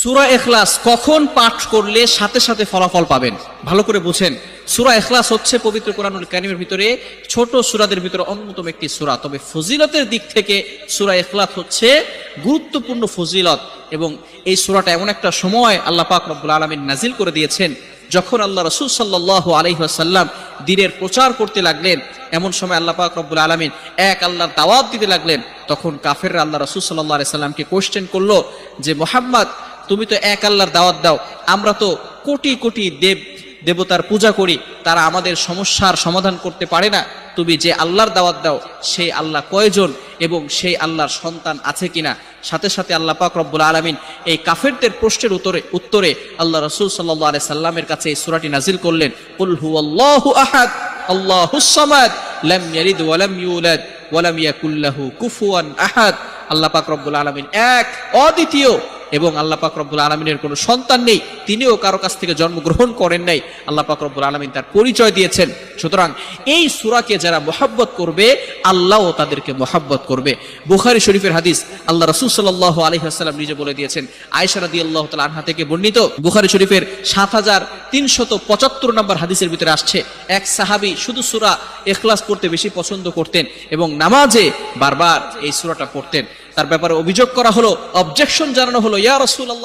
সূরা ইখলাস কখন পাঠ করলে সাথে সাথে ফলাফল পাবেন, ভালো করে বুঝেন। সূরা ইখলাস হচ্ছে পবিত্র কোরআনুল কারীমের ভিতরে ছোট সূরাদের ভিতরে অন্যতম একটি সূরা। তবে ফজিলতের দিক থেকে সূরা ইখলাস হচ্ছে গুরুত্বপূর্ণ ফজিলত, এবং এই সূরাটা এমন একটা সময় আল্লাহ পাক রব্বুল আলামিন নাজিল করে দিয়েছেন যখন আল্লাহ রাসূল সাল্লাল্লাহু আলাইহি ওয়াসাল্লাম দ্বীনের প্রচার করতে লাগলেন। এমন সময় আল্লাহ পাক রব্বুল আলামিন এক আল্লাহর দাওয়াত দিতে লাগলেন। তখন কাফেররা আল্লাহ রাসূল সাল্লাল্লাহু আলাইহি সাল্লামকে কোশ্চেন করলো যে মুহাম্মদ, তুমি তো এক আল্লাহর দাওয়াত দাও, আমরা তো কোটি কোটি দেবতার পূজা করি, তারা আমাদের সমস্যার সমাধান করতে পারে না। তুমি যে আল্লাহর দাওয়াত দাও সেই আল্লাহ কয়জন এবং সেই আল্লাহর সন্তান আছে কিনা? সাথে সাথে আল্লাহ পাক রব্বুল আলামিন এই কাফেরদের প্রশ্নের উত্তরে আল্লাহ রাসূল সাল্লাল্লাহু আলাইহি সাল্লামের কাছে এই সূরাটি নাজিল করলেন, কুল হুয়াল্লাহু আহাদ আল্লাহুস সামাদ লাম ইয়ালিদ ওয়া লাম ইউলাদ ওয়া লাম ইয়াকুল লাহু কুফুয়ান আহাদ। আল্লাহ পাক রব্বুল আলামিন এক, অদ্বিতীয়, এবং আল্লাহ পাক রব্বুল আলামিনের কোনো সন্তান নেই, তিনিও কারো কাছ থেকে জন্মগ্রহণ করেন নাই। আল্লাহ পাক রব্বুল আলামিন তার পরিচয় দিয়েছেন। সুতরাং এই সূরাকে যারা মুহাব্বত করবে, আল্লাহও তাদেরকে মুহাব্বত করবে। বুখারী শরীফের হাদিস, আল্লাহ রাসূল সাল্লাল্লাহু আলাইহি ওয়াসাল্লাম নিজে বলে দিয়েছেন। আয়েশা রাদিয়াল্লাহু তাআলা আনহা থেকে বর্ণিত বুখারী শরীফের 7375 নম্বর হাদিসের ভিতরে আসছে, এক সাহাবী শুধু সূরা ইখলাস পড়তে বেশি পছন্দ করতেন এবং নামাজে বারবার এই সূরাটা পড়তেন। তার ব্যাপারে অভিযোগ করা হলো, অবজেকশন জানানো হলো, ইয়া রাসূলুল্লাহ